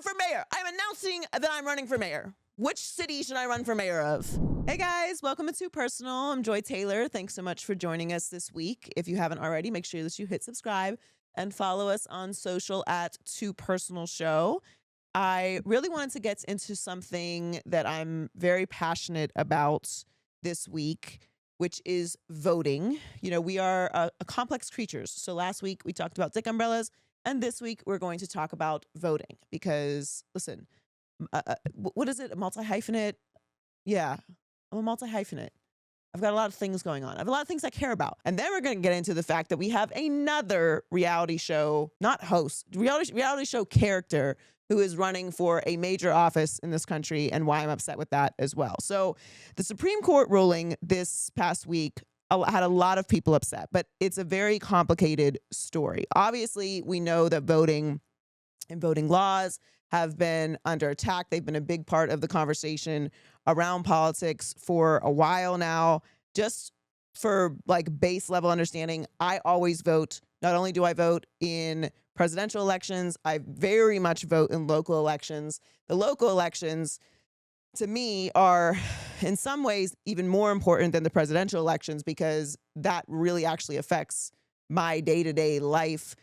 for mayor. I'm announcing that I'm running for mayor. Which city should I run for mayor of? Hey guys, welcome to Too Personal. I'm Joy Taylor. Thanks so much for joining us this week. If you haven't already, make sure that you hit subscribe and follow us on social at Too Personal Show. I really wanted to get into something that I'm very passionate about this week, which is voting. You know, we are a complex creatures. So last week we talked about dick umbrellas, and this week we're going to talk about voting because, listen, what is it? A multi-hyphenate? Yeah, I'm a multi-hyphenate. I've got a lot of things going on. I have a lot of things I care about. And then we're going to get into the fact that we have another reality show, not host, reality show character who is running for a major office in this country and why I'm upset with that as well. So the Supreme Court ruling this past week had a lot of people upset, but it's a very complicated story. Obviously, we know that voting and voting laws have been under attack. They've been a big part of the conversation around politics for a while now. Just for like base level understanding, I always vote. Not only do I vote in presidential elections, I very much vote in local elections. The local elections, to me, are in some ways even more important than the presidential elections because that really actually affects my day-to-day life,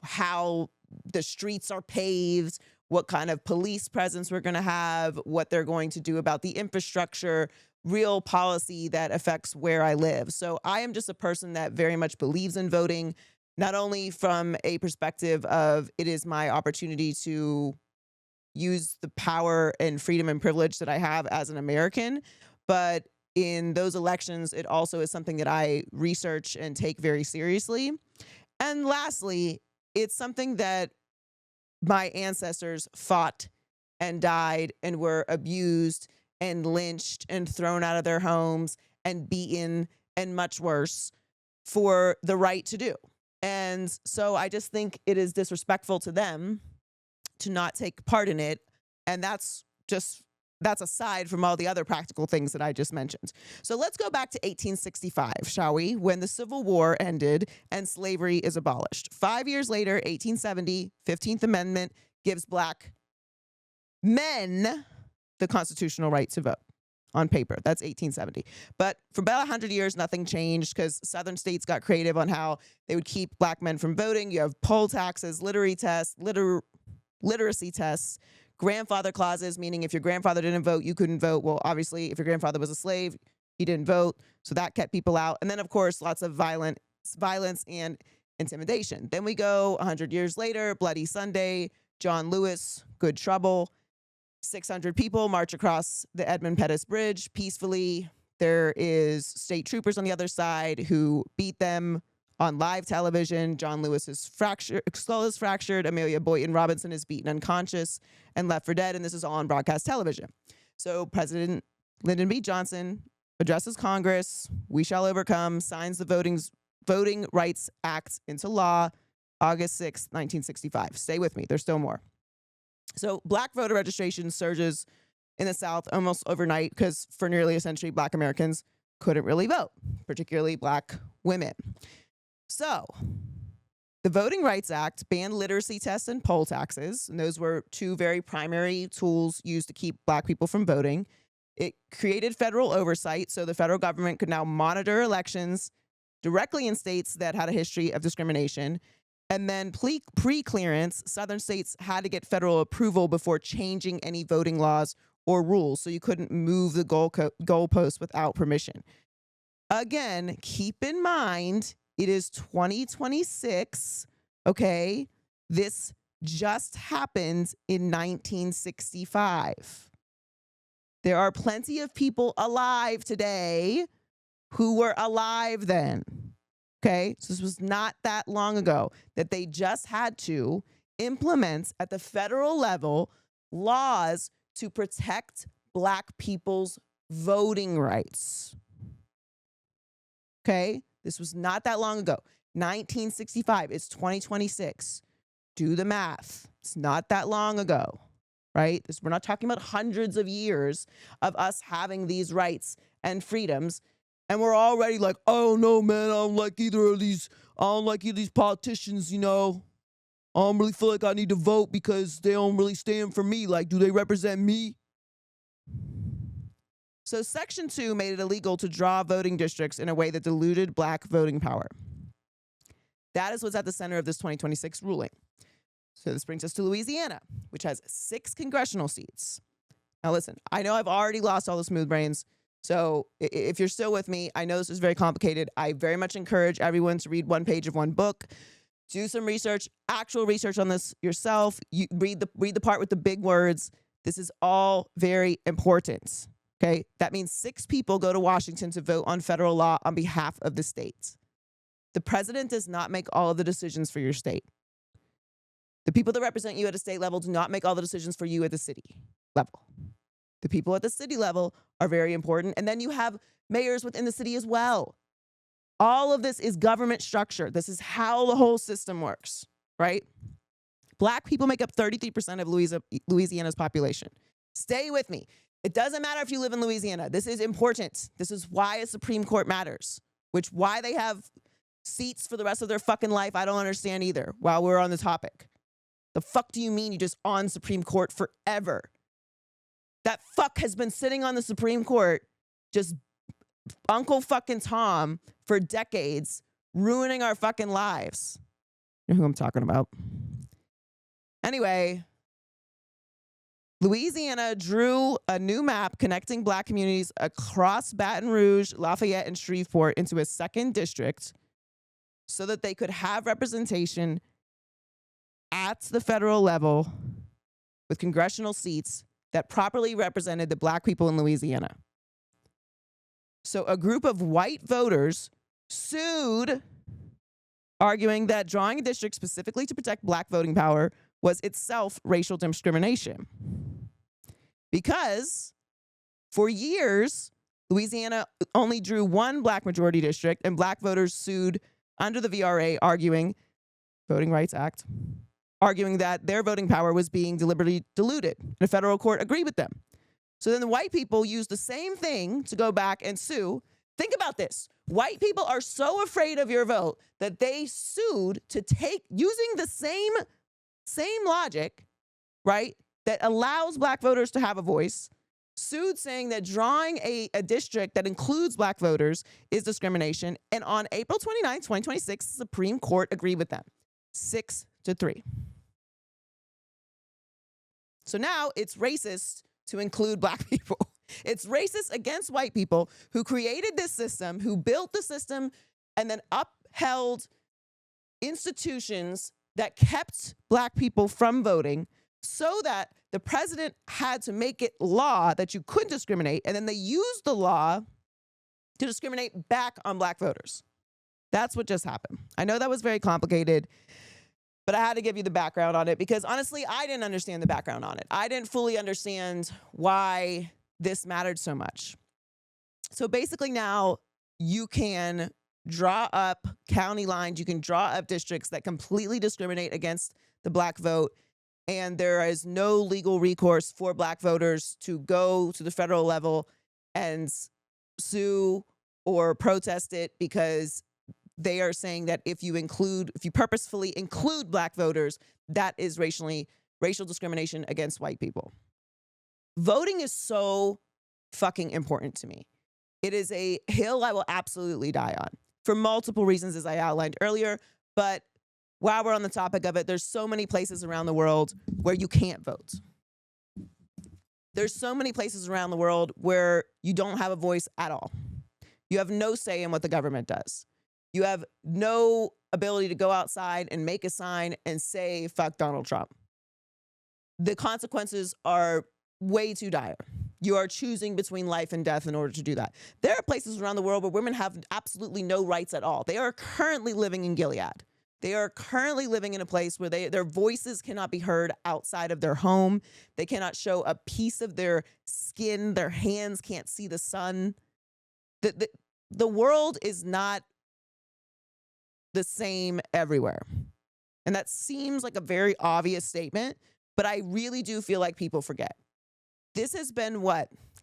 how the streets are paved, what kind of police presence we're going to have, what they're going to do about the infrastructure, real policy that affects where I live. So I am just a person that very much believes in voting, not only from a perspective of it is my opportunity to use the power and freedom and privilege that I have as an American, but in those elections, it also is something that I research and take very seriously. And lastly, it's something that my ancestors fought and died and were abused and lynched and thrown out of their homes and beaten and much worse for the right to do. And so I just think it is disrespectful to them to not take part in it. And that's aside from all the other practical things that I just mentioned. So let's go back to 1865, shall we? When the Civil War ended and slavery is abolished. 5 years later, 1870, 15th Amendment gives Black men the constitutional right to vote on paper. That's 1870. But for about 100 years, nothing changed because Southern states got creative on how they would keep Black men from voting. You have poll taxes, literacy tests, grandfather clauses, meaning if your grandfather didn't vote, you couldn't vote. Well, obviously, if your grandfather was a slave, he didn't vote. So that kept people out. And then, of course, lots of violence and intimidation. Then we go 100 years later, Bloody Sunday, John Lewis, good trouble. 600 people march across the Edmund Pettus Bridge peacefully. There is state troopers on the other side who beat them on live television. John Lewis's skull is fractured. Amelia Boynton Robinson is beaten unconscious and left for dead. And this is all on broadcast television. So President Lyndon B. Johnson addresses Congress. We shall overcome, signs the Voting Rights Act into law, August 6th, 1965. Stay with me. There's still more. So Black voter registration surges in the South almost overnight because for nearly a century, Black Americans couldn't really vote, particularly Black women. So the Voting Rights Act banned literacy tests and poll taxes, and those were two very primary tools used to keep Black people from voting. It created federal oversight, so the federal government could now monitor elections directly in states that had a history of discrimination. And then pre-clearance, Southern states had to get federal approval before changing any voting laws or rules, so you couldn't move the goalpost without permission. Again, keep in mind, it is 2026, okay? This just happened in 1965. There are plenty of people alive today who were alive then, okay? So this was not that long ago that they just had to implement at the federal level laws to protect Black people's voting rights, okay? This was not that long ago. 1965, it's 2026. Do the math. It's not that long ago, right? We're not talking about hundreds of years of us having these rights and freedoms. And we're already like, oh no, man, I don't like either of these politicians, you know. I don't really feel like I need to vote because they don't really stand for me. Like, do they represent me? So Section 2 made it illegal to draw voting districts in a way that diluted black voting power. That is what's at the center of this 2026 ruling. So this brings us to Louisiana, which has 6 congressional seats. Now listen, I know I've already lost all the smooth brains. So if you're still with me, I know this is very complicated. I very much encourage everyone to read one page of one book. Do some research, actual research on this yourself. You read the part with the big words. This is all very important. Okay, that means 6 people go to Washington to vote on federal law on behalf of the states. The president does not make all of the decisions for your state. The people that represent you at a state level do not make all the decisions for you at the city level. The people at the city level are very important. And then you have mayors within the city as well. All of this is government structure. This is how the whole system works, right? Black people make up 33% of Louisiana's population. Stay with me. It doesn't matter if you live in Louisiana. This is important. This is why a Supreme Court matters, why they have seats for the rest of their fucking life. I don't understand either while we're on the topic. The fuck do you mean you just on Supreme Court forever? That fuck has been sitting on the Supreme Court, just Uncle fucking Tom for decades, ruining our fucking lives. You know who I'm talking about. Anyway, Louisiana drew a new map connecting black communities across Baton Rouge, Lafayette, and Shreveport into a second district so that they could have representation at the federal level with congressional seats that properly represented the black people in Louisiana. So a group of white voters sued, arguing that drawing a district specifically to protect black voting power was itself racial discrimination. Because for years, Louisiana only drew one black majority district, and black voters sued under the VRA, Voting Rights Act, arguing that their voting power was being deliberately diluted. And a federal court agreed with them. So then the white people used the same thing to go back and sue. Think about this. White people are so afraid of your vote that they sued to take, using the same logic, right, that allows black voters to have a voice, sued saying that drawing a district that includes black voters is discrimination. And on April 29, 2026, the Supreme Court agreed with them, 6-3. So now it's racist to include black people. It's racist against white people who created this system, who built the system, and then upheld institutions that kept black people from voting so that the president had to make it law that you couldn't discriminate, and then they used the law to discriminate back on black voters. That's what just happened. I know that was very complicated, but I had to give you the background on it because honestly, I didn't understand the background on it. I didn't fully understand why this mattered so much. So basically now you can draw up county lines, you can draw up districts that completely discriminate against the black vote, and there is no legal recourse for black voters to go to the federal level and sue or protest it because they are saying that if you purposefully include black voters, that is racial discrimination against white people. Voting is so fucking important to me. It is a hill I will absolutely die on for multiple reasons, as I outlined earlier. But while we're on the topic of it, there's so many places around the world where you can't vote. There's so many places around the world where you don't have a voice at all. You have no say in what the government does. You have no ability to go outside and make a sign and say, fuck Donald Trump. The consequences are way too dire. You are choosing between life and death in order to do that. There are places around the world where women have absolutely no rights at all. They are currently living in Gilead. They are currently living in a place where their voices cannot be heard outside of their home. They cannot show a piece of their skin. Their hands can't see the sun. The world is not the same everywhere. And that seems like a very obvious statement, but I really do feel like people forget. This has been,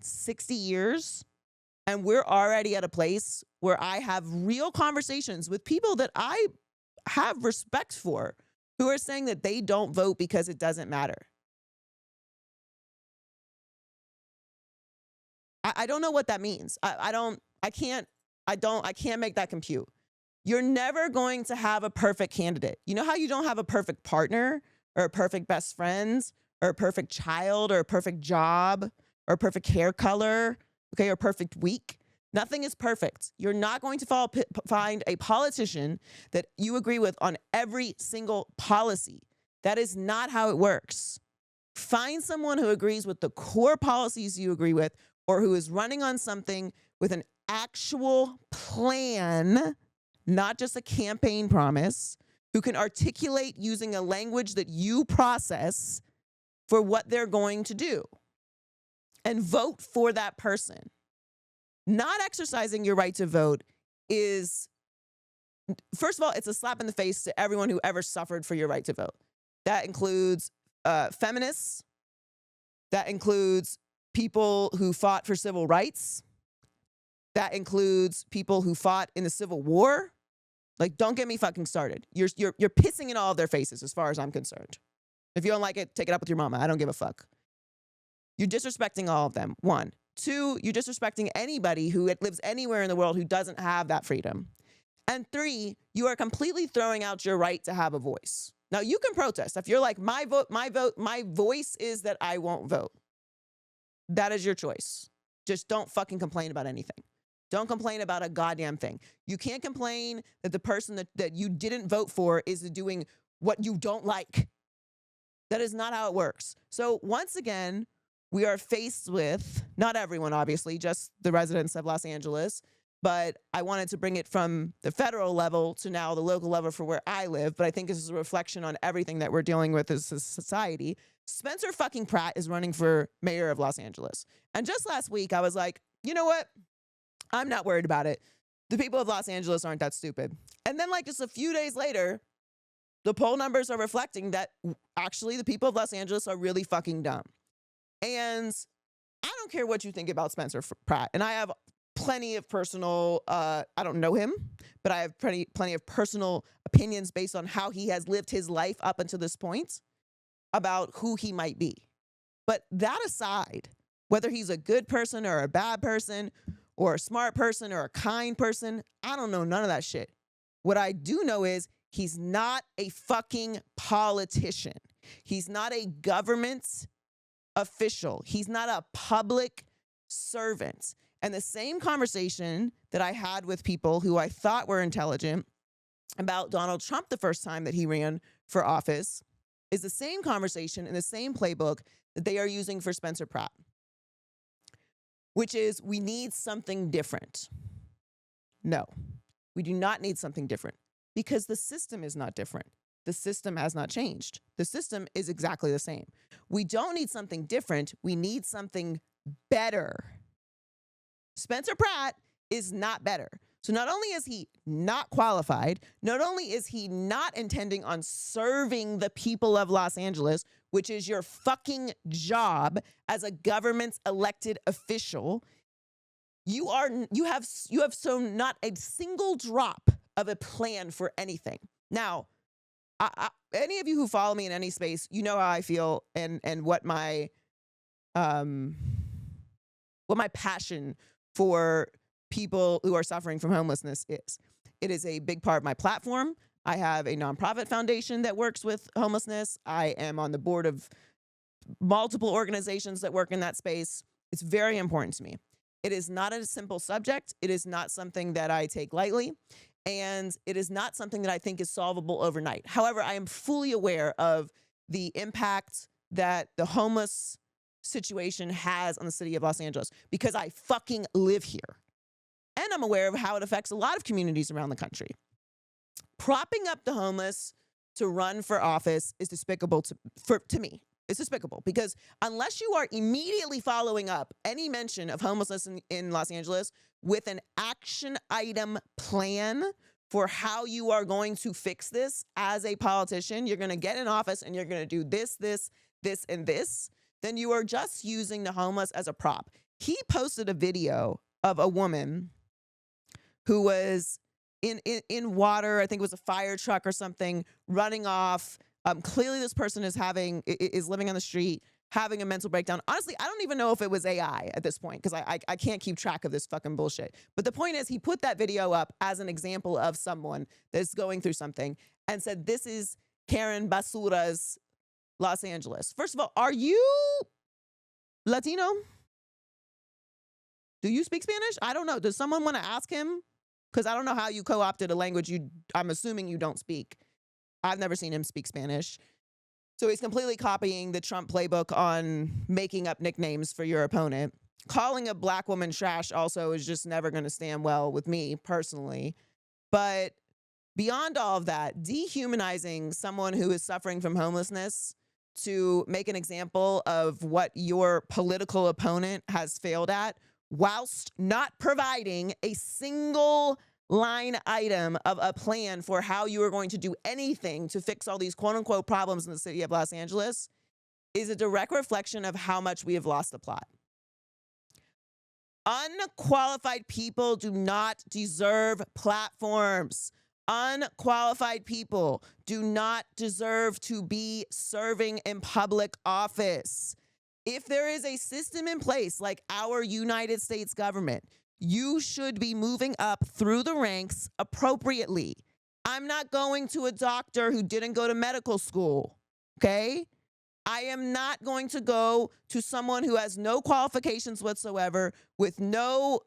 60 years? And we're already at a place where I have real conversations with people that I have respect for, who are saying that they don't vote because it doesn't matter. I don't know what that means. I can't make that compute. You're never going to have a perfect candidate. You know how you don't have a perfect partner or a perfect best friends or a perfect child or a perfect job or a perfect hair color, okay, or perfect week? Nothing is perfect. You're not going to find a politician that you agree with on every single policy. That is not how it works. Find someone who agrees with the core policies you agree with, or who is running on something with an actual plan, not just a campaign promise, who can articulate using a language that you process for what they're going to do, and vote for that person. Not exercising your right to vote is, first of all, it's a slap in the face to everyone who ever suffered for your right to vote. That includes feminists. That includes people who fought for civil rights. That includes people who fought in the Civil War. Like, don't get me fucking started. You're pissing in all of their faces as far as I'm concerned. If you don't like it, take it up with your mama. I don't give a fuck. You're disrespecting all of them, one. Two, you're disrespecting anybody who lives anywhere in the world who doesn't have that freedom. And three, you are completely throwing out your right to have a voice. Now, you can protest. If you're like, my voice is that I won't vote. That is your choice. Just don't fucking complain about anything. Don't complain about a goddamn thing. You can't complain that the person that you didn't vote for is doing what you don't like. That is not how it works. So once again, we are faced with, not everyone, obviously, just the residents of Los Angeles, but I wanted to bring it from the federal level to now the local level for where I live. But I think this is a reflection on everything that we're dealing with as a society. Spencer fucking Pratt is running for mayor of Los Angeles. And just last week, I was like, you know what? I'm not worried about it. The people of Los Angeles aren't that stupid. And then like just a few days later, the poll numbers are reflecting that actually the people of Los Angeles are really fucking dumb. And I don't care what you think about Spencer Pratt. And I have plenty of personal, I don't know him, but I have plenty of personal opinions based on how he has lived his life up until this point about who he might be. But that aside, whether he's a good person or a bad person or a smart person or a kind person, I don't know none of that shit. What I do know is he's not a fucking politician. He's not a government official. He's not a public servant. And the same conversation that I had with people who I thought were intelligent about Donald Trump the first time that he ran for office is the same conversation in the same playbook that they are using for Spencer Pratt, which is we need something different. No, we do not need something different because the system is not different. The system has not changed. The system is exactly the same. We don't need something different. We need something better. Spencer Pratt is not better. So not only is he not qualified, not only is he not intending on serving the people of Los Angeles, which is your fucking job as a government elected official, you have shown not a single drop of a plan for anything. Now, any of you who follow me in any space, you know how I feel and what my passion for people who are suffering from homelessness is. It is a big part of my platform. I have a nonprofit foundation that works with homelessness. I am on the board of multiple organizations that work in that space. It's very important to me. It is not a simple subject. It is not something that I take lightly. And it is not something that I think is solvable overnight. However, I am fully aware of the impact that the homeless situation has on the city of Los Angeles because I fucking live here. And I'm aware of how it affects a lot of communities around the country. Propping up the homeless to run for office is despicable to me. It's despicable because unless you are immediately following up any mention of homelessness in Los Angeles with an action item plan for how you are going to fix this as a politician, you're going to get in office and you're going to do this, and this, then you are just using the homeless as a prop. He posted a video of a woman who was in water, I think it was a fire truck or something, running off Clearly this person is living on the street, having a mental breakdown. Honestly, I don't even know if it was AI at this point because I can't keep track of this fucking bullshit. But the point is, he put that video up as an example of someone that's going through something and said, this is Karen Basura's Los Angeles. First of all, are you Latino? Do you speak Spanish? I don't know. Does someone want to ask him? Because I don't know how you co-opted a language I'm assuming you don't speak. I've never seen him speak Spanish. So he's completely copying the Trump playbook on making up nicknames for your opponent. Calling a black woman trash also is just never going to stand well with me personally. But beyond all of that, dehumanizing someone who is suffering from homelessness to make an example of what your political opponent has failed at, whilst not providing a single line item of a plan for how you are going to do anything to fix all these quote unquote problems in the city of Los Angeles, is a direct reflection of how much we have lost the plot. Unqualified people do not deserve platforms. Unqualified people do not deserve to be serving in public office. If there is a system in place like our United States government, you should be moving up through the ranks appropriately. I'm not going to a doctor who didn't go to medical school, okay? I am not going to go to someone who has no qualifications whatsoever, with no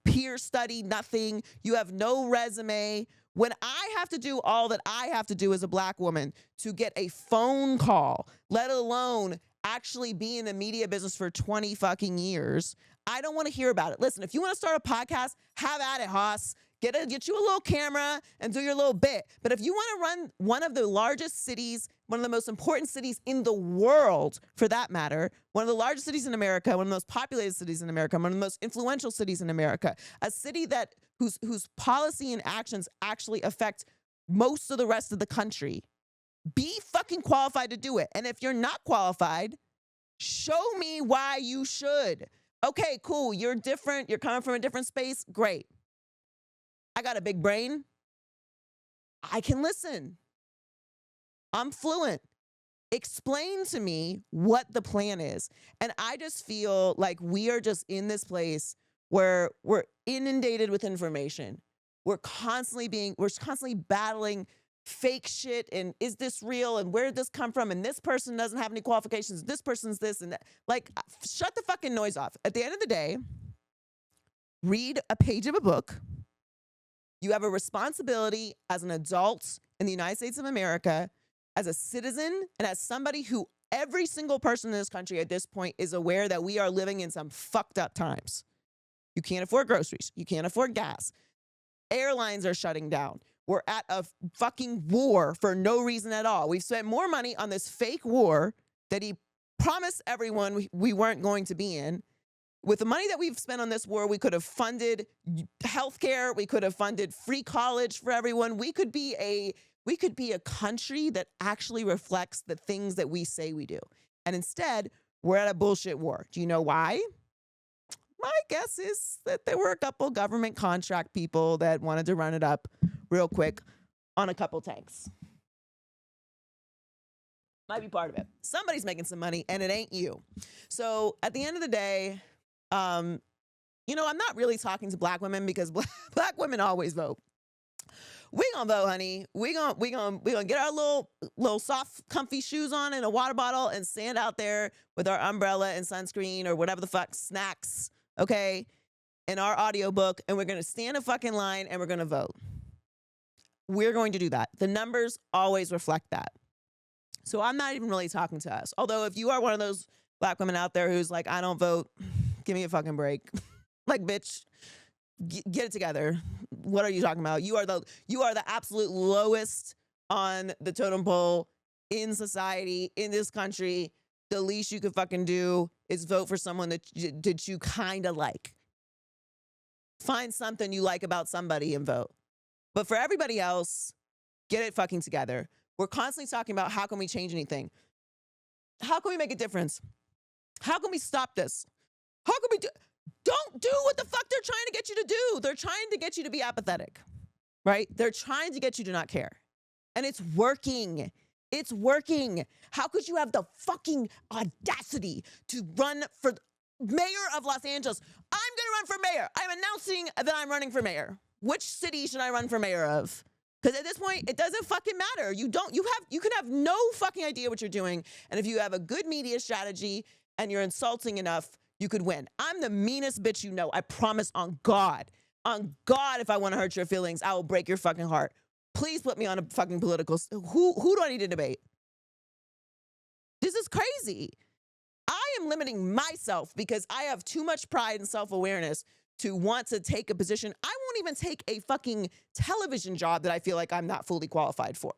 peer study, nothing. You have no resume. When I have to do all that I have to do as a black woman to get a phone call, let alone actually be in the media business for 20 fucking years, I don't want to hear about it. Listen, if you want to start a podcast, have at it, Hoss. Get you a little camera and do your little bit. But if you want to run one of the largest cities, one of the most important cities in the world, for that matter, one of the largest cities in America, one of the most populated cities in America, one of the most influential cities in America, a city that whose policy and actions actually affect most of the rest of the country, be fucking qualified to do it. And if you're not qualified, show me why you should. Okay, cool. You're different. You're coming from a different space. Great. I got a big brain. I can listen. I'm fluent. Explain to me what the plan is. And I just feel like we are just in this place where we're inundated with information. We're constantly battling fake shit, and is this real, and where did this come from, and this person doesn't have any qualifications, this person's this and that. Like, shut the fucking noise off. At the end of the day, read a page of a book. You have a responsibility as an adult in the United States of America, as a citizen, and as somebody who every single person in this country at this point is aware that we are living in some fucked up times. You can't afford groceries. You can't afford gas. Airlines are shutting down. We're at a fucking war for no reason at all. We've spent more money on this fake war that he promised everyone we weren't going to be in. With the money that we've spent on this war, we could have funded healthcare. We could have funded free college for everyone. We could be a country that actually reflects the things that we say we do. And instead, we're at a bullshit war. Do you know why? My guess is that there were a couple government contract people that wanted to run it up real quick on a couple tanks. Might be part of it. Somebody's making some money, and it ain't you. So at the end of the day, I'm not really talking to black women because black women always vote. We gonna vote, honey. We gonna get our little soft, comfy shoes on and a water bottle and stand out there with our umbrella and sunscreen or whatever the fuck, snacks, okay, in our audiobook, and we're gonna stand a fucking line and we're gonna vote. We're going to do that. The numbers always reflect that. So I'm not even really talking to us. Although if you are one of those black women out there who's like, I don't vote, give me a fucking break. Like, bitch, get it together. What are you talking about? You are the absolute lowest on the totem pole in society, in this country. The least you could fucking do is vote for someone that you kind of like. Find something you like about somebody and vote. But for everybody else, get it fucking together. We're constantly talking about how can we change anything? How can we make a difference? How can we stop this? How can we don't do what the fuck they're trying to get you to do. They're trying to get you to be apathetic, right? They're trying to get you to not care. And it's working. It's working. How could you have the fucking audacity to run for mayor of Los Angeles? I'm going to run for mayor. I'm announcing that I'm running for mayor. Which city should I run for mayor of? Because at this point, it doesn't fucking matter. You can have no fucking idea what you're doing. And if you have a good media strategy and you're insulting enough, you could win. I'm the meanest bitch you know. I promise on God. On God, if I want to hurt your feelings, I will break your fucking heart. Please put me on a fucking political. Who do I need to debate? This is crazy. I am limiting myself because I have too much pride and self-awareness to want to take a position. I won't even take a fucking television job that I feel like I'm not fully qualified for.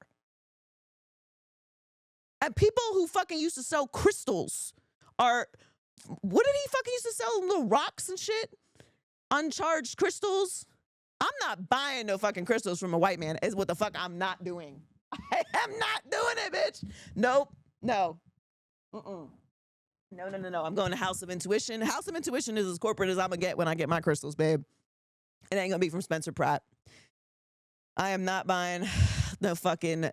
And people who fucking used to sell crystals are, what did he fucking used to sell? Little rocks and shit? Uncharged crystals? I'm not buying no fucking crystals from a white man is what the fuck I'm not doing. I am not doing it, bitch. Nope. No. No. I'm going to House of Intuition. House of Intuition is as corporate as I'm going to get when I get my crystals, babe. It ain't going to be from Spencer Pratt. I am not buying no fucking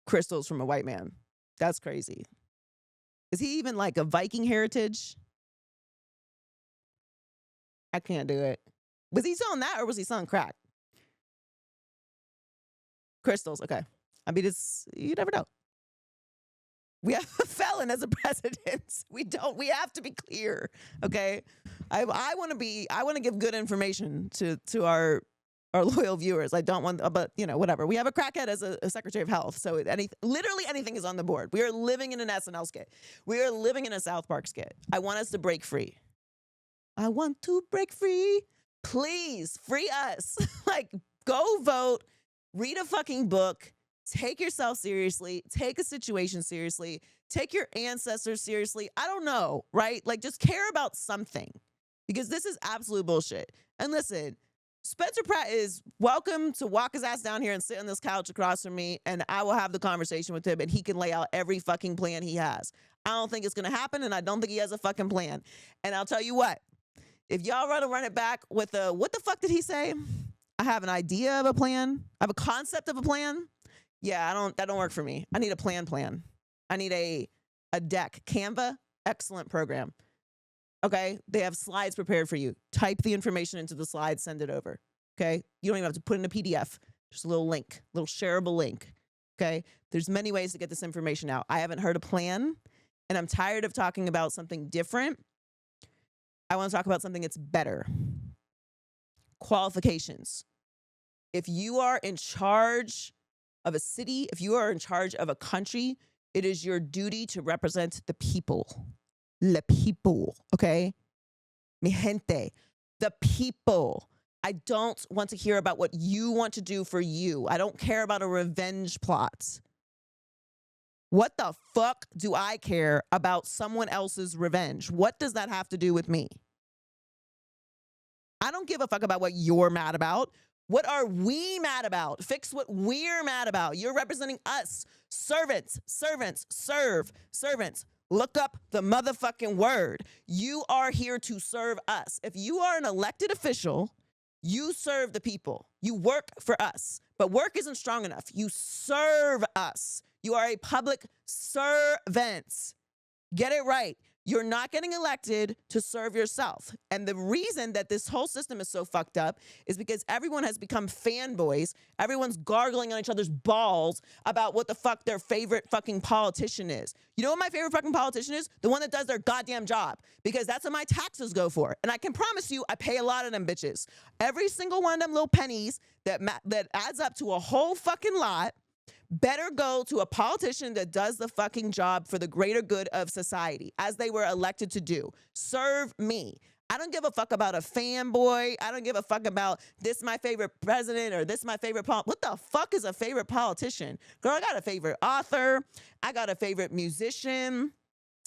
crystals from a white man. That's crazy. Is he even like a Viking heritage? I can't do it. Was he selling that or was he selling crack? Crystals, okay. I mean, you never know. We have a felon as a president. We have to be clear, okay? I want to give good information to our loyal viewers. I don't want, but whatever. We have a crackhead as a Secretary of Health. So literally anything is on the board. We are living in an SNL skit. We are living in a South Park skit. I want us to break free. I want to break free. Please free us. Like, go vote, read a fucking book, take yourself seriously, take a situation seriously, take your ancestors seriously. I don't know, right? Like, just care about something because this is absolute bullshit. And listen, Spencer Pratt is welcome to walk his ass down here and sit on this couch across from me, and I will have the conversation with him and he can lay out every fucking plan he has. I don't think it's going to happen, and I don't think he has a fucking plan. And I'll tell you what. If y'all want to run it back with what the fuck did he say? I have an idea of a plan. I have a concept of a plan. Yeah, that don't work for me. I need a plan. I need a deck. Canva, excellent program. Okay, they have slides prepared for you. Type the information into the slides, send it over. Okay, you don't even have to put in a PDF. Just a little link, little shareable link. Okay, there's many ways to get this information out. I haven't heard a plan, and I'm tired of talking about something different. I want to talk about something that's better. Qualifications. If you are in charge of a city, if you are in charge of a country, it is your duty to represent the people. Le people, okay? Mi gente. The people. I don't want to hear about what you want to do for you. I don't care about a revenge plot. What the fuck do I care about someone else's revenge? What does that have to do with me? I don't give a fuck about what you're mad about. What are we mad about? Fix what we're mad about. You're representing us. Servants, serve, servants. Look up the motherfucking word. You are here to serve us. If you are an elected official, you serve the people. You work for us. But work isn't strong enough. You serve us. You are a public servant. Get it right. You're not getting elected to serve yourself. And the reason that this whole system is so fucked up is because everyone has become fanboys. Everyone's gargling on each other's balls about what the fuck their favorite fucking politician is. You know what my favorite fucking politician is? The one that does their goddamn job. Because that's what my taxes go for. And I can promise you, I pay a lot of them bitches. Every single one of them little pennies that adds up to a whole fucking lot better go to a politician that does the fucking job for the greater good of society, as they were elected to do. Serve me. I don't give a fuck about a fanboy. I don't give a fuck about this my favorite president or this my favorite what the fuck is a favorite politician? Girl, I got a favorite author. I got a favorite musician.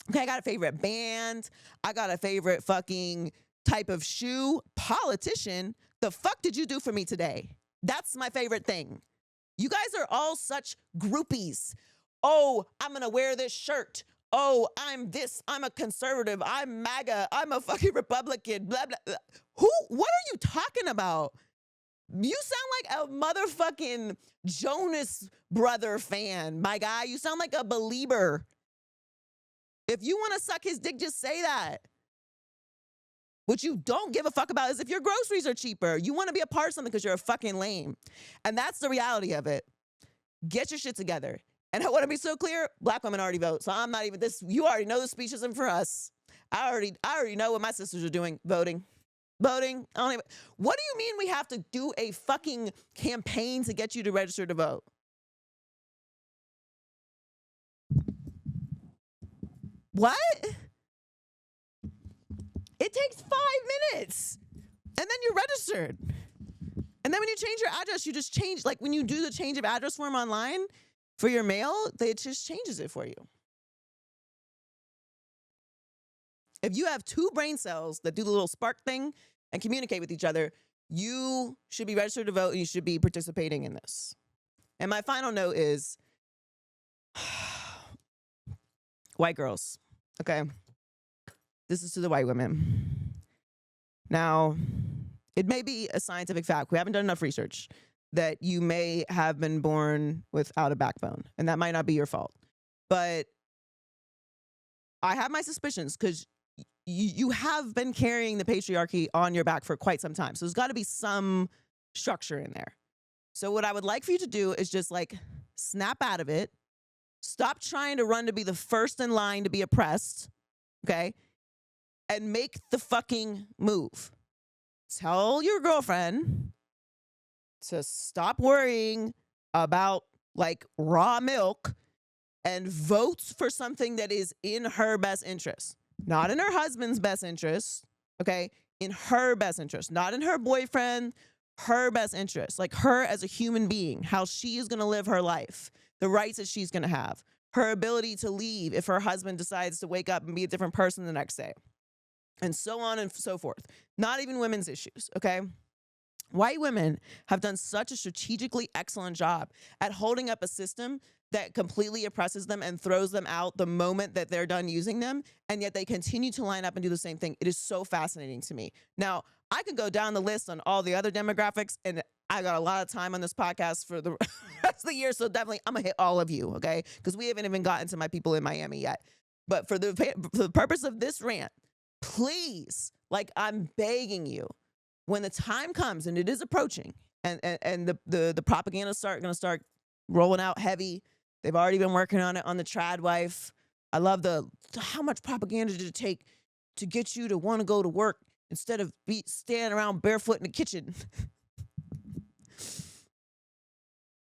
Okay, I got a favorite band. I got a favorite fucking type of shoe. Politician, the fuck did you do for me today? That's my favorite thing. You guys are all such groupies. Oh, I'm going to wear this shirt. Oh, I'm this. I'm a conservative. I'm MAGA. I'm a fucking Republican. Blah, blah, blah. What are you talking about? You sound like a motherfucking Jonas Brother fan, my guy. You sound like a believer. If you want to suck his dick, just say that. What you don't give a fuck about is if your groceries are cheaper. You want to be a part of something because you're a fucking lame. And that's the reality of it. Get your shit together. And I want to be so clear, Black women already vote. So I'm not even this. You already know the speech isn't for us. I already know what my sisters are doing. Voting. What do you mean we have to do a fucking campaign to get you to register to vote? What? It takes 5 minutes. And then you're registered. And then when you change your address, you just change, like when you do the change of address form online for your mail, it just changes it for you. If you have 2 brain cells that do the little spark thing and communicate with each other, you should be registered to vote and you should be participating in this. And my final note is white girls. Okay. This is to the white women. Now, it may be a scientific fact. We haven't done enough research that you may have been born without a backbone, and that might not be your fault. But I have my suspicions because you have been carrying the patriarchy on your back for quite some time. So there's got to be some structure in there. So what I would like for you to do is just like snap out of it. Stop trying to run to be the first in line to be oppressed. Okay. And make the fucking move. Tell your girlfriend to stop worrying about like raw milk and vote for something that is in her best interest. Not in her husband's best interest, okay? In her best interest, not in her boyfriend, her best interest. Like her as a human being, how she is gonna live her life, the rights that she's gonna have, her ability to leave if her husband decides to wake up and be a different person the next day, and so on and so forth. Not even women's issues, okay? White women have done such a strategically excellent job at holding up a system that completely oppresses them and throws them out the moment that they're done using them, and yet they continue to line up and do the same thing. It is so fascinating to me. Now, I could go down the list on all the other demographics, and I got a lot of time on this podcast for the rest of the year, so definitely I'm gonna hit all of you, okay? Because we haven't even gotten to my people in Miami yet. But for the purpose of this rant, please, like I'm begging you, when the time comes, and it is approaching, and the propaganda's gonna start rolling out heavy. They've already been working on it on the trad wife. I love how much propaganda did it take to get you to want to go to work instead of standing around barefoot in the kitchen.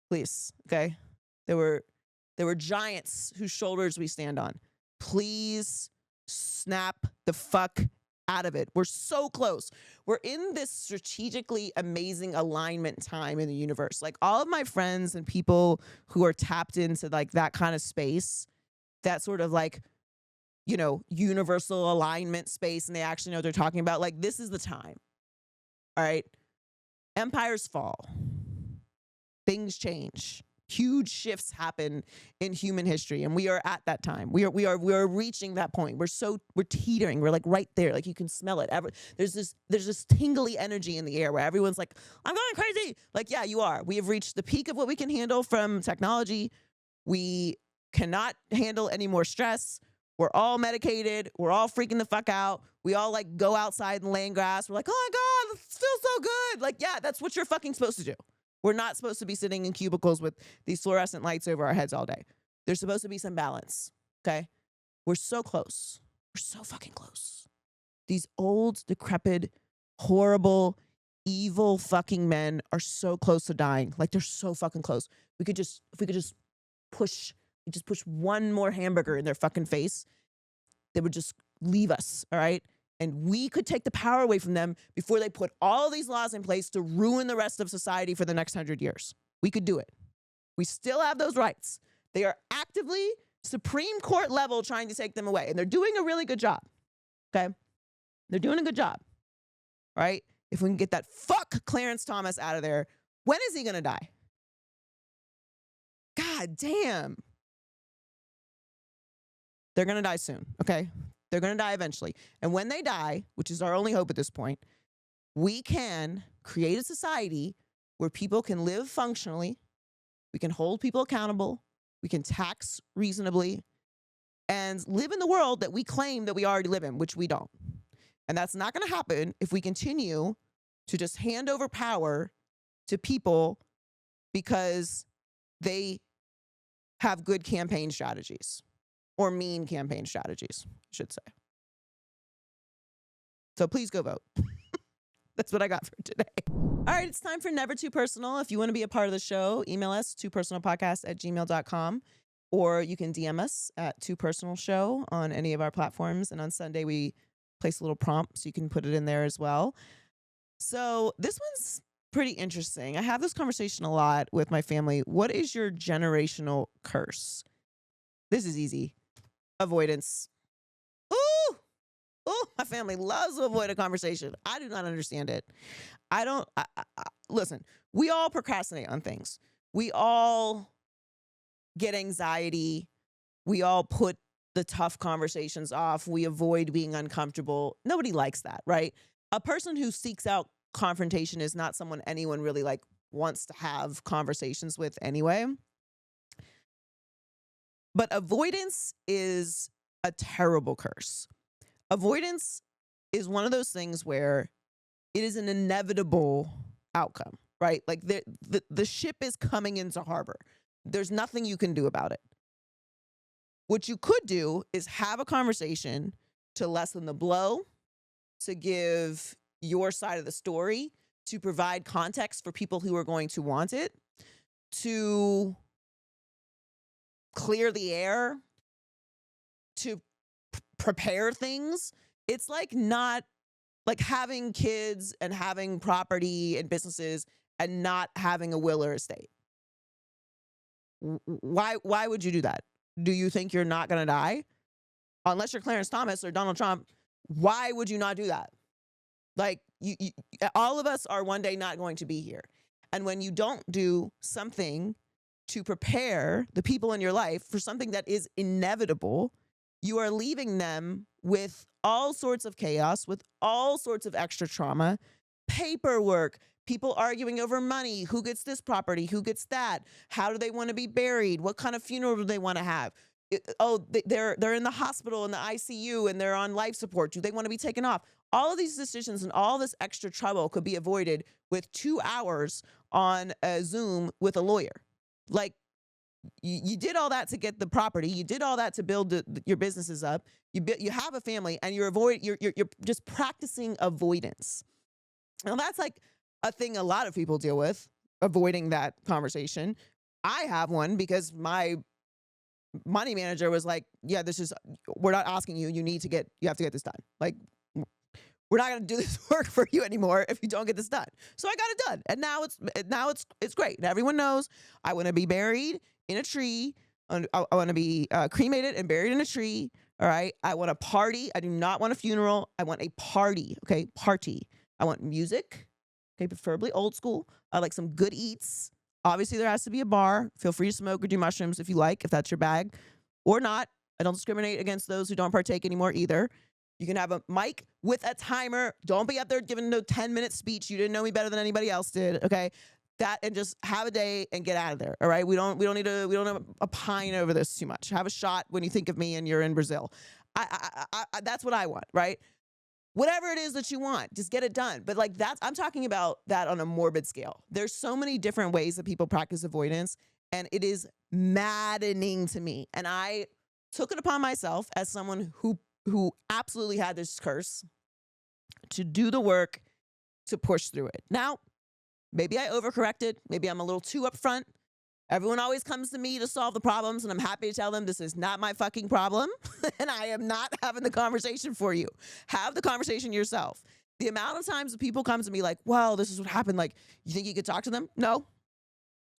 Please, okay? There were giants whose shoulders we stand on. Please snap the fuck out of it. We're so close. We're in this strategically amazing alignment time in the universe. Like all of my friends and people who are tapped into like that kind of space, that sort of like, you know, universal alignment space, and they actually know what they're talking about. Like this is the time. All right. Empires fall. Things change. Huge shifts happen in human history, and we are at that time. We are reaching that point. We're teetering. We're like right there. Like you can smell it. There's this tingly energy in the air where everyone's like, I'm going crazy. Like, yeah, you are. We have reached the peak of what we can handle from technology. We cannot handle any more stress. We're all medicated. We're all freaking the fuck out. We all like go outside and lay in grass. We're like, oh my God, this feels so good. Like, yeah, that's what you're fucking supposed to do. We're not supposed to be sitting in cubicles with these fluorescent lights over our heads all day. There's supposed to be some balance, okay? We're so close. We're so fucking close. These old, decrepit, horrible, evil fucking men are so close to dying. Like they're so fucking close. If we could just push one more hamburger in their fucking face, they would just leave us, all right? And we could take the power away from them before they put all these laws in place to ruin the rest of society for the next 100 years. We could do it. We still have those rights. They are actively, Supreme Court level, trying to take them away. And they're doing a really good job, okay? They're doing a good job, all right? If we can get that fuck Clarence Thomas out of there, when is he going to die? God damn. They're going to die soon, okay? They're going to die eventually. And when they die, which is our only hope at this point, we can create a society where people can live functionally, we can hold people accountable, we can tax reasonably, and live in the world that we claim that we already live in, which we don't. And that's not going to happen if we continue to just hand over power to people because they have good campaign strategies, or mean campaign strategies, I should say. So please go vote. That's what I got for today. All right, it's time for Never Too Personal. If you want to be a part of the show, email us toopersonalpodcast@gmail.com, or you can DM us at toopersonalshow on any of our platforms. And on Sunday, we place a little prompt so you can put it in there as well. So this one's pretty interesting. I have this conversation a lot with my family. What is your generational curse? This is easy. Avoidance. Ooh, my family loves to avoid a conversation. I do not understand it. Listen, we all procrastinate on things. We all get anxiety. We all put the tough conversations off. We avoid being uncomfortable. Nobody likes that, right? A person who seeks out confrontation is not someone anyone really wants to have conversations with anyway. But avoidance is a terrible curse. Avoidance is one of those things where it is an inevitable outcome, right? Like the ship is coming into harbor. There's nothing you can do about it. What you could do is have a conversation to lessen the blow, to give your side of the story, to provide context for people who are going to want it, to clear the air, to prepare things. It's not like having kids and having property and businesses and not having a will or estate. Why would you do that? Do you think you're not going to die? Unless you're Clarence Thomas or Donald Trump, why would you not do that? You all of us are one day not going to be here. And when you don't do something to prepare the people in your life for something that is inevitable, you are leaving them with all sorts of chaos, with all sorts of extra trauma, paperwork, people arguing over money, who gets this property, who gets that, how do they want to be buried, what kind of funeral do they want to have? They're in the hospital in the ICU and they're on life support. Do they want to be taken off? All of these decisions and all this extra trouble could be avoided with 2 hours on a Zoom with a lawyer. You did all that to get the property. You did all that to build your businesses up. You have a family, and you're just practicing avoidance. Now that's a thing a lot of people deal with, avoiding that conversation. I have one because my money manager was like, "Yeah, we're not asking you. You have to get this done. We're not going to do this work for you anymore if you don't get this done." So I got it done, and now it's great. And everyone knows I want to be buried in a tree. I want to be cremated and buried in a tree. All right. I want a party. I do not want a funeral. I want a party. Okay. Party. I want music. Okay. Preferably old school. I like some good eats. Obviously there has to be a bar. Feel free to smoke or do mushrooms if you like, if that's your bag or not. I don't discriminate against those who don't partake anymore either. You can have a mic with a timer. Don't be up there giving no 10-minute speech. You didn't know me better than anybody else did. Okay. That, and just have a day and get out of there. All right. We don't need a pine over this too much. Have a shot when you think of me and you're in Brazil. That's what I want. Right. Whatever it is that you want, just get it done. But I'm talking about that on a morbid scale. There's so many different ways that people practice avoidance, and it is maddening to me. And I took it upon myself as someone who absolutely had this curse to do the work to push through it. Now, maybe I overcorrected. Maybe I'm a little too upfront. Everyone always comes to me to solve the problems, and I'm happy to tell them this is not my fucking problem, and I am not having the conversation for you. Have the conversation yourself. The amount of times that people come to me well, this is what happened. You think you could talk to them? No.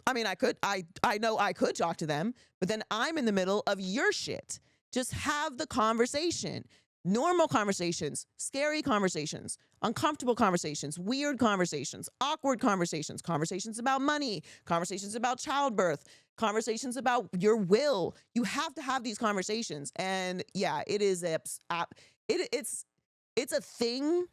I mean, I could. I know I could talk to them, but then I'm in the middle of your shit. Just have the conversation. Normal conversations, scary conversations, uncomfortable conversations, weird conversations, awkward conversations, conversations about money, conversations about childbirth, conversations about your will. You have to have these conversations. And yeah, it is it's a thing.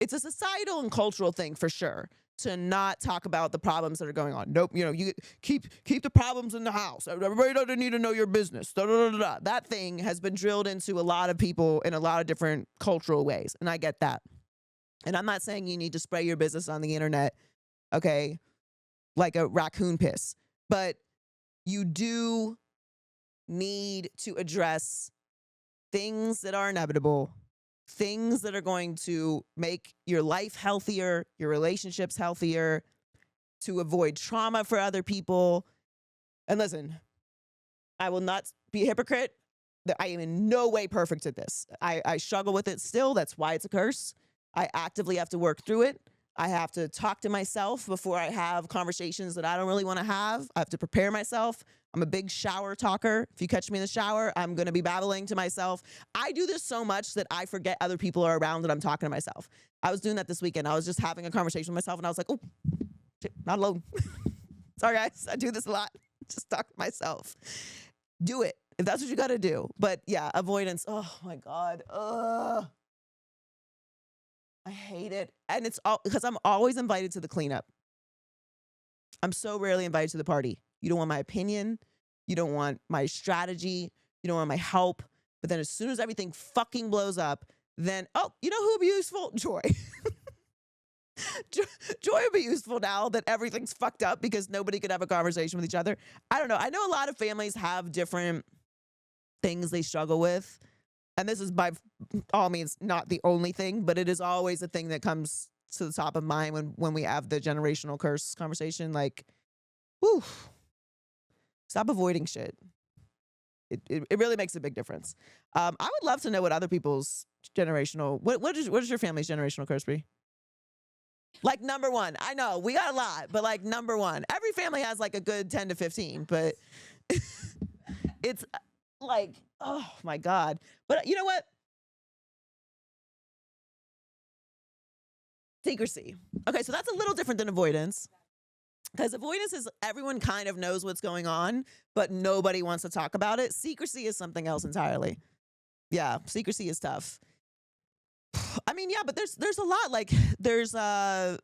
It's a societal and cultural thing for sure to not talk about the problems that are going on. Nope, you keep the problems in the house. Everybody doesn't need to know your business. Da, da, da, da. That thing has been drilled into a lot of people in a lot of different cultural ways, and I get that. And I'm not saying you need to spray your business on the internet, okay, like a raccoon piss, but you do need to address things that are inevitable, things that are going to make your life healthier, your relationships healthier, to avoid trauma for other people. And listen, I will not be a hypocrite that I am in no way perfect at this. I struggle with it still. That's why it's a curse. I actively have to work through it. I have to talk to myself before I have conversations that I don't really want to have. I have to prepare myself. I'm a big shower talker. If you catch me in the shower, I'm going to be babbling to myself. I do this so much that I forget other people are around and I'm talking to myself. I was doing that this weekend. I was just having a conversation with myself and I was like, oh, shit, not alone. Sorry, guys. I do this a lot. Just talk to myself. Do it if that's what you got to do. But yeah, avoidance. Oh my God. Ugh. I hate it. And it's all because I'm always invited to the cleanup. I'm so rarely invited to the party. You don't want my opinion. You don't want my strategy. You don't want my help. But then as soon as everything fucking blows up, then, oh, you know who would be useful? Joy. Joy would be useful now that everything's fucked up because nobody could have a conversation with each other. I don't know. I know a lot of families have different things they struggle with. And this is by all means not the only thing, but it is always a thing that comes to the top of mind when we have the generational curse conversation. Like, whew, stop avoiding shit. It really makes a big difference. I would love to know what other people's generational, what is your family's generational curse be? Like number one. I know we got a lot, but like number one. Every family has like a good 10 to 15, but it's like, oh my God. But you know what? Secrecy. Okay, so that's a little different than avoidance. Because avoidance is everyone kind of knows what's going on, but nobody wants to talk about it. Secrecy is something else entirely. Yeah, secrecy is tough. I mean, yeah, but there's a lot. Like there's a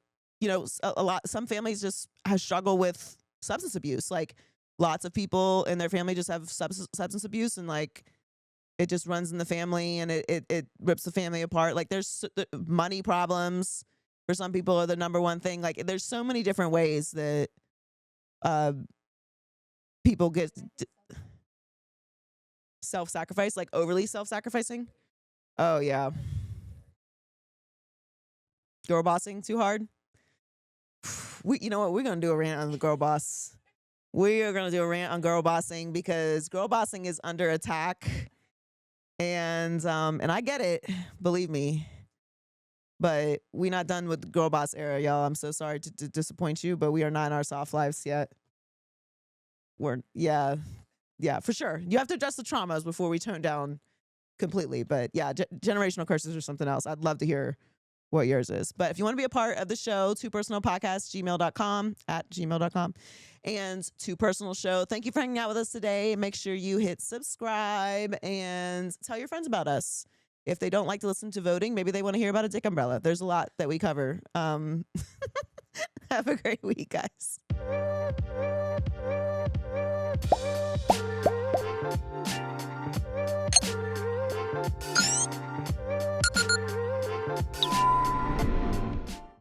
lot. Some families just struggle with substance abuse. Like lots of people in their family just have substance abuse, and like it just runs in the family, and it rips the family apart. Like there's money problems for some people are the number one thing. Like there's so many different ways that people get self-sacrifice, like overly self-sacrificing. Oh yeah. Girl bossing too hard. You know what? We're going to do a rant on the girl boss. We are going to do a rant on girl bossing because girl bossing is under attack. And I get it, believe me. But we're not done with the girl boss era, y'all. I'm so sorry to disappoint you, but we are not in our soft lives yet. Yeah, for sure. You have to address the traumas before we turn down completely. But yeah, generational curses or something else. I'd love to hear what yours is. But if you want to be a part of the show, twopersonalpodcast@gmail.com, and Too Personal Show. Thank you for hanging out with us today. Make sure you hit subscribe and tell your friends about us. If they don't like to listen to voting, maybe they want to hear about a dick umbrella. There's a lot that we cover. Have a great week, guys.